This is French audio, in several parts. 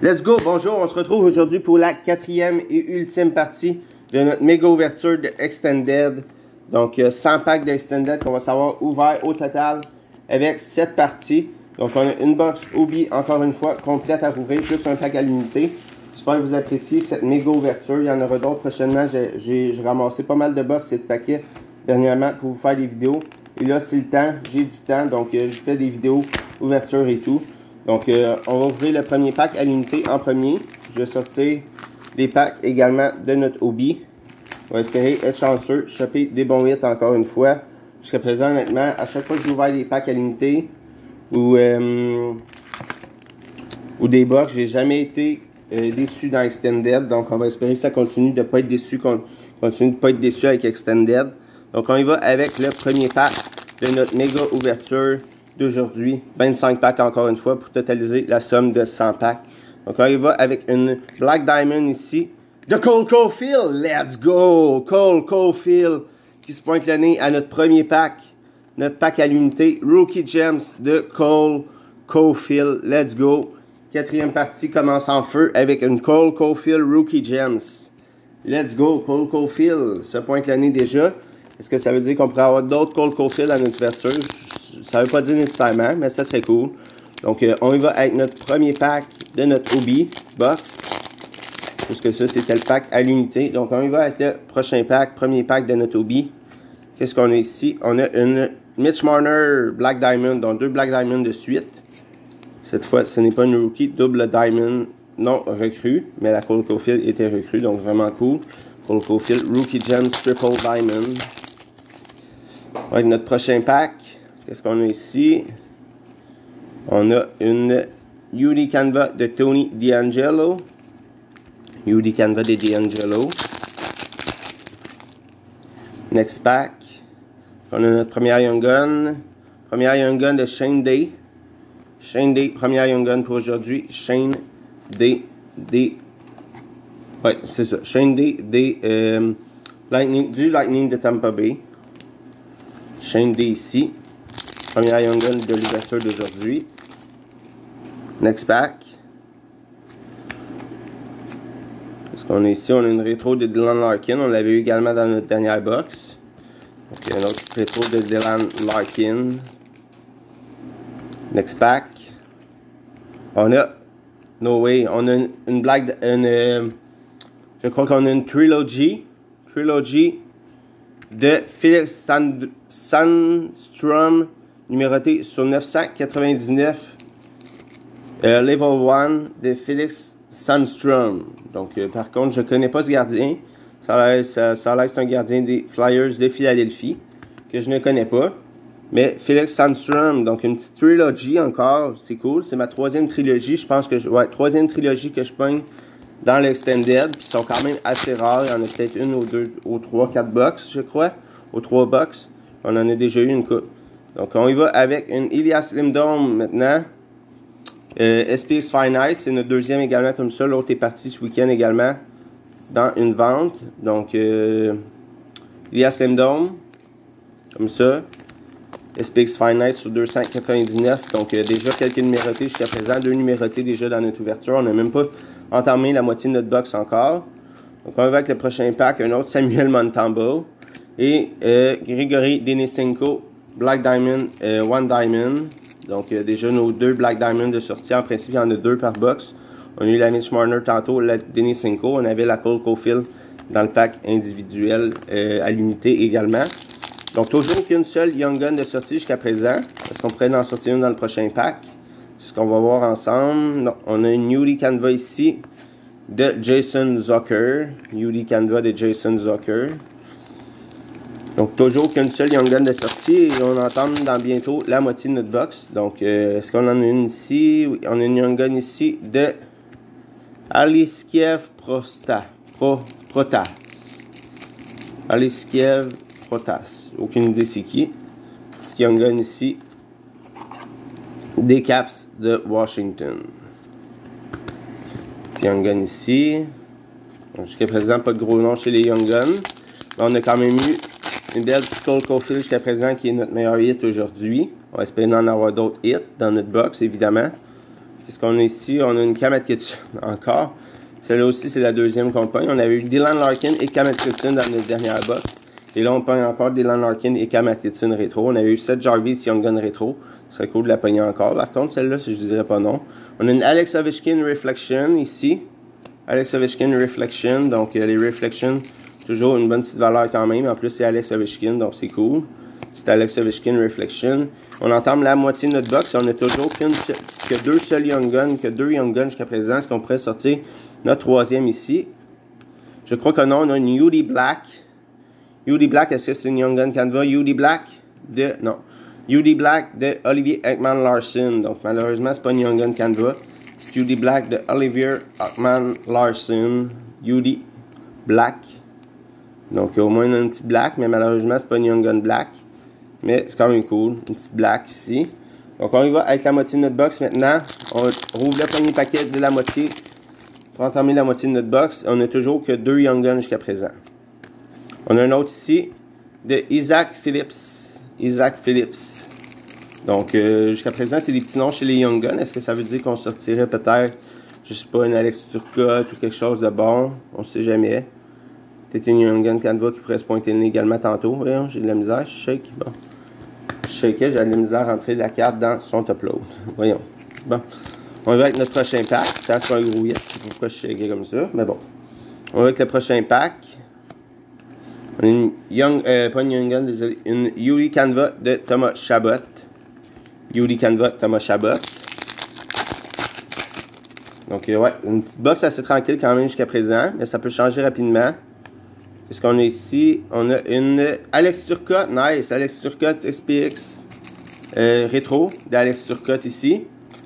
Let's go, bonjour, on se retrouve aujourd'hui pour la quatrième et ultime partie de notre méga ouverture de Extended. Donc 100 packs d'Extended qu'on va savoir ouvert au total avec 7 parties. Donc on a une box Obi encore une fois complète à rouvrir, plus un pack à l'unité. J'espère que vous appréciez cette méga ouverture, il y en aura d'autres prochainement. J'ai ramassé pas mal de box et de paquets dernièrement pour vous faire des vidéos. Et là c'est le temps, j'ai du temps, donc je fais des vidéos ouverture et tout. Donc, on va ouvrir le premier pack à l'unité en premier. Je vais sortir les packs également de notre Obi. On va espérer être chanceux, choper des bons hits encore une fois. Jusqu'à présent, honnêtement, à chaque fois que j'ai ouvert les packs à l'unité ou des box, j'ai jamais été déçu dans Extended. Donc, on va espérer que ça continue de ne pas être déçu, avec Extended. Donc, on y va avec le premier pack de notre méga ouverture d'aujourd'hui. 25 packs encore une fois pour totaliser la somme de 100 packs. Donc on y va avec une Black Diamond ici de Cole Caulfield. Let's go! Cole Caulfield qui se pointe le nez à notre premier pack. Notre pack à l'unité. Rookie Gems de Cole Caulfield. Let's go! Quatrième partie commence en feu avec une Cole Caulfield Rookie Gems. Let's go! Cole Caulfield se pointe le nez déjà. Est-ce que ça veut dire qu'on pourrait avoir d'autres Cole Caulfield à notre ouverture? Ça veut pas dire nécessairement, mais ça serait cool. Donc, on y va avec notre premier pack de notre Obi box. Puisque ça, c'était le pack à l'unité. Donc, on y va avec le prochain pack, premier pack de notre Obi. Qu'est-ce qu'on a ici? On a une Mitch Marner Black Diamond, donc 2 Black Diamond de suite. Cette fois, ce n'est pas une rookie, double Diamond, non recrue, mais la Cole Caulfield était recrue, donc vraiment cool. Cole Caulfield Rookie Gems Triple Diamond. Avec notre prochain pack. Qu'est-ce qu'on a ici? On a une UD Canva de Tony DeAngelo. UD Canva de DeAngelo. Next pack. On a notre première Young Gun. Première Young Gun de Shane Day. Shane Day, première Young Gun pour aujourd'hui. Shane Day. Ouais, c'est ça. Shane Day du Lightning de Tampa Bay. Shane Day ici. Première Young Gun de l'ouverture d'aujourd'hui. Next pack. Qu'est-ce qu'on a ici? On a une rétro de Dylan Larkin. On l'avait eu également dans notre dernière box. Donc, il y a une autre petite rétro de Dylan Larkin. Next pack. On a... No way. On a une blague... je crois qu'on a une trilogy. Trilogy de Felix Sandstrom. Numéroté sur 999, Level 1 de Felix Sandstrom. Donc, par contre, je ne connais pas ce gardien. Ça a l'air c'est un gardien des Flyers de Philadelphie, que je ne connais pas. Mais Felix Sandstrom, donc une petite trilogie encore, c'est cool. C'est ma troisième trilogie, je pense que... troisième trilogie que je pogne dans l'Extended. Puis ils sont quand même assez rares. Il y en a peut-être une ou deux, ou 3, 4 box, je crois. Aux 3 box. On en a déjà eu une coupe. Donc, on y va avec une Elias Lindholm maintenant. SPX Finite, c'est notre deuxième également comme ça. L'autre est parti ce week-end également dans une vente. Donc, Elias Lindholm, comme ça. SPX Finite sur 299. Donc, déjà quelques numérotés jusqu'à présent. 2 numérotés déjà dans notre ouverture. On n'a même pas entamé la moitié de notre box encore. Donc, on va avec le prochain pack. Un autre Samuel Montembeault. Et Grigory Denisenko. Black Diamond, One Diamond. Donc, déjà nos 2 Black Diamond de sortie. En principe, il y en a 2 par box. On a eu la Mitch Marner tantôt, la Denisenko. On avait la Cole Caulfield dans le pack individuel à l'unité également. Donc, toujours qu'une seule Young Gun de sortie jusqu'à présent. Est-ce qu'on pourrait en sortir une dans le prochain pack? C'est ce qu'on va voir ensemble. Non, on a une UD Canva ici de Jason Zucker. UD Canva de Jason Zucker. Donc, toujours qu'une seule Young Gun de sortie et on entame dans bientôt la moitié de notre box. Donc, est-ce qu'on en a une ici? Oui, on a une Young Gun ici de Aliskiev Protas. Aliskiev Protas. Aucune idée c'est qui. Cette Young Gun ici. Des Caps de Washington. Cette Young Gun ici. Jusqu'à présent, pas de gros nom chez les Young Guns. Mais on a quand même eu une belle petite Cole Caulfield jusqu'à présent qui est notre meilleur hit aujourd'hui. On va espérer en avoir d'autres hits dans notre box, évidemment. Qu'est-ce qu'on a ici? On a une Cam Atkinson encore. Celle-là aussi, c'est la deuxième qu'on pogne. On avait eu Dylan Larkin et Cam Atkinson dans notre dernière box. Et là, on pogne encore Dylan Larkin et Cam Atkinson rétro. On avait eu Seth Jarvis Young Gun rétro. Ce serait cool de la pogner encore. Par contre, celle-là, je dirais pas non. On a une Alex Ovechkin Reflection ici. Alex Ovechkin Reflection. Donc, les Reflections, toujours une bonne petite valeur quand même. En plus, c'est Alex Ovechkin, donc c'est cool. C'est Alex Ovechkin Reflection. On entame la moitié de notre box. On n'a toujours que deux seuls Young Guns, que deux Young Guns jusqu'à présent. Est-ce qu'on pourrait sortir notre troisième ici? Je crois que non. On a une UD Black. UD Black, est-ce que c'est une Young Gun Canva? UD Black de... Non. UD Black de Olivier Ekman Larson. Donc, malheureusement, c'est pas une Young Gun Canva. C'est UD Black de Olivier Ekman Larson. UD Black. Donc, au moins, on a une petite black, mais malheureusement, c'est pas une Young Gun Black. Mais c'est quand même cool. Une petite black ici. Donc, on y va avec la moitié de notre box maintenant. On rouvre le premier paquet de la moitié pour entamer la moitié de notre box. On n'a toujours que deux Young Guns jusqu'à présent. On a un autre ici de Isaac Phillips. Isaac Phillips. Donc, jusqu'à présent, c'est des petits noms chez les Young Guns. Est-ce que ça veut dire qu'on sortirait peut-être, je sais pas, une Alex Turcotte ou quelque chose de bon? On ne sait jamais. Peut-être une Young Gun Canva qui pourrait se pointer le nez également tantôt. Voyons, j'ai de la misère. Je shake. Bon. Je shakais, j'ai de la misère à rentrer la carte dans son top load. Voyons. Bon. On va avec notre prochain pack. C'est un gros hit. Je sais pas pourquoi je shakais comme ça. Mais bon. On va avec le prochain pack. On a une pas une Young Gun, désolé. Une Yuli Canva de Thomas Chabot. Yuli Canva de Thomas Chabot. Donc, ouais, une petite box assez tranquille quand même jusqu'à présent. Mais ça peut changer rapidement. Qu'est-ce qu'on a ici? On a une Alex Turcotte. Nice. Alex Turcotte SPX rétro d'Alex Turcotte ici.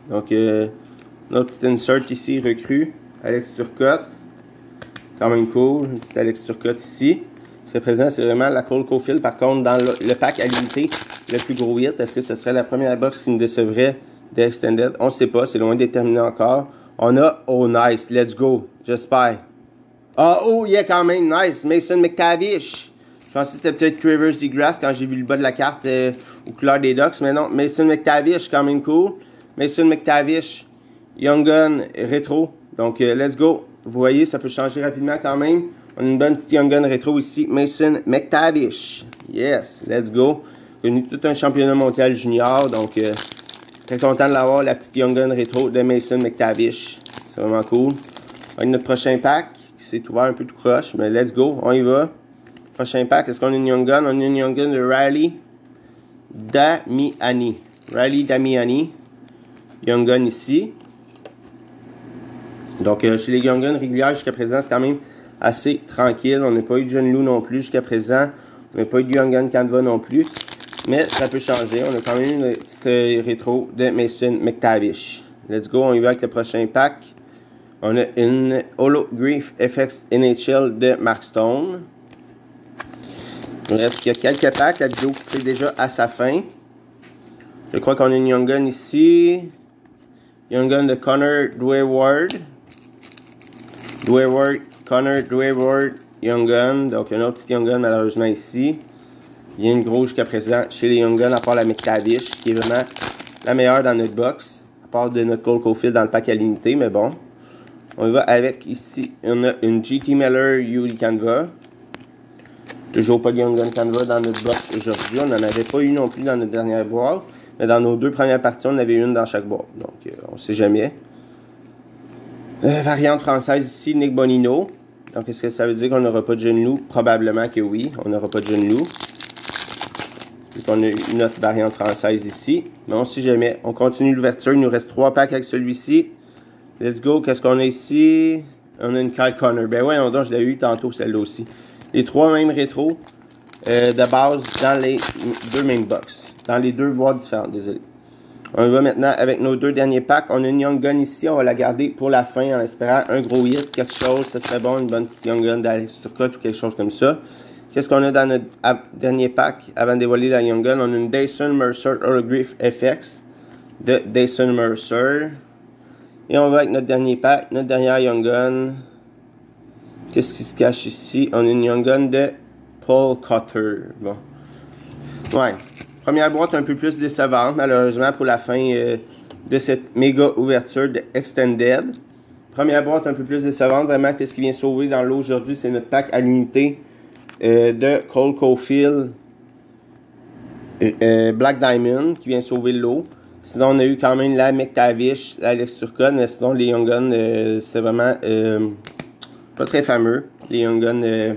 Donc, notre petite insert ici, recrue. Alex Turcotte. Quand même cool. Une petite Alex Turcotte ici. Jusqu'à présent, c'est vraiment la Cole Caulfield. Par contre, dans le pack à limiter, le plus gros hit, est-ce que ce serait la première box qui nous décevrait de Extended? On ne sait pas. C'est loin d'être terminé encore. On a, oh nice. Let's go. J'espère. Ah, oh, yeah, quand même, nice. Mason McTavish. Je pensais que c'était peut-être Rivers Degrasse quand j'ai vu le bas de la carte aux couleurs des Ducks, mais non, Mason McTavish, quand même cool. Mason McTavish, Young Gun, rétro. Donc, let's go. Vous voyez, ça peut changer rapidement quand même. On a une bonne petite Young Gun rétro ici. Mason McTavish. Yes, let's go. Connu tout un championnat mondial junior, donc très content de l'avoir, la petite Young Gun rétro de Mason McTavish. C'est vraiment cool. Avec notre prochain pack. C'est ouvert un peu tout croche, mais let's go, on y va. Prochain pack, est-ce qu'on a une Young Gun? On a une Young Gun de Riley Damiani. Riley Damiani. Young Gun ici. Donc, chez les Young Guns régulières jusqu'à présent, c'est quand même assez tranquille. On n'a pas eu de John Lou non plus jusqu'à présent. On n'a pas eu de Young Gun Canva non plus. Mais ça peut changer. On a quand même une petite rétro de Mason McTavish. Let's go, on y va avec le prochain pack. On a une Holograph FX NHL de Mark Stone. Il reste qu'il y a quelques packs. La vidéo c'est déjà à sa fin. Je crois qu'on a une Young Gun ici. Young Gun de Connor Dwyer-Ward. Connor Dwyer-Ward, Young Gun. Donc, un autre petit Young Gun malheureusement ici. Rien de gros jusqu'à présent chez les Young Guns, à part la McTavish, qui est vraiment la meilleure dans notre box. À part de notre Cole Caulfield dans le pack à l'unité, mais bon. On y va avec ici, on a une GT Miller Yuli Canva. Toujours pas de Young Gun Canva dans notre box aujourd'hui. On n'en avait pas eu non plus dans notre dernière boîte. Mais dans nos deux premières parties, on en avait une dans chaque boîte. Donc, on ne sait jamais. Variante française ici, Nick Bonino. Donc, est-ce que ça veut dire qu'on n'aura pas de jeune loup? Probablement que oui, on n'aura pas de jeune loup. On a une autre variante française ici. Mais on ne sait jamais. On continue l'ouverture. Il nous reste 3 packs avec celui-ci. Let's go. Qu'est-ce qu'on a ici? On a une Kyle Connor. Ben ouais, donc je l'ai eu tantôt, celle-là aussi. Les 3 mêmes rétros de base dans les 2 mêmes box. Dans les 2 boîtes différentes, désolé. On va maintenant avec nos 2 derniers packs. On a une Young Gun ici. On va la garder pour la fin en espérant un gros hit, quelque chose. Ça serait bon, une bonne petite Young Gun d'Alex Turcotte ou quelque chose comme ça. Qu'est-ce qu'on a dans notre dernier pack avant de dévoiler la Young Gun? On a une Dyson Mercer Holograph FX de Dyson Mercer. Et on va avec notre dernier pack, notre dernière Young Gun. Qu'est-ce qui se cache ici? On a une Young Gun de Paul Cotter. Bon. Ouais. Première boîte un peu plus décevante, malheureusement, pour la fin de cette méga ouverture de Extended. Première boîte un peu plus décevante. Vraiment, qu'est-ce qui vient sauver dans l'eau aujourd'hui, c'est notre pack à l'unité de Cole Caulfield Black Diamond qui vient sauver l'eau. Sinon, on a eu quand même la McTavish, la Alex Turcotte, mais sinon, les Young Guns, c'est vraiment pas très fameux. Les Young Guns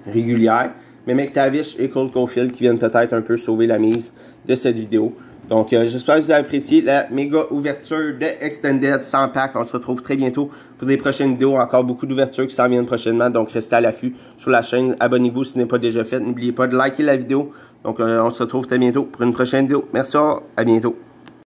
régulières. Mais McTavish et Cole Caulfield qui viennent peut-être un peu sauver la mise de cette vidéo. Donc, j'espère que vous avez apprécié la méga ouverture de Extended 100 packs. On se retrouve très bientôt pour des prochaines vidéos. Encore beaucoup d'ouvertures qui s'en viennent prochainement. Donc, restez à l'affût sur la chaîne. Abonnez-vous si ce n'est pas déjà fait. N'oubliez pas de liker la vidéo. Donc, on se retrouve très bientôt pour une prochaine vidéo. Merci, à bientôt.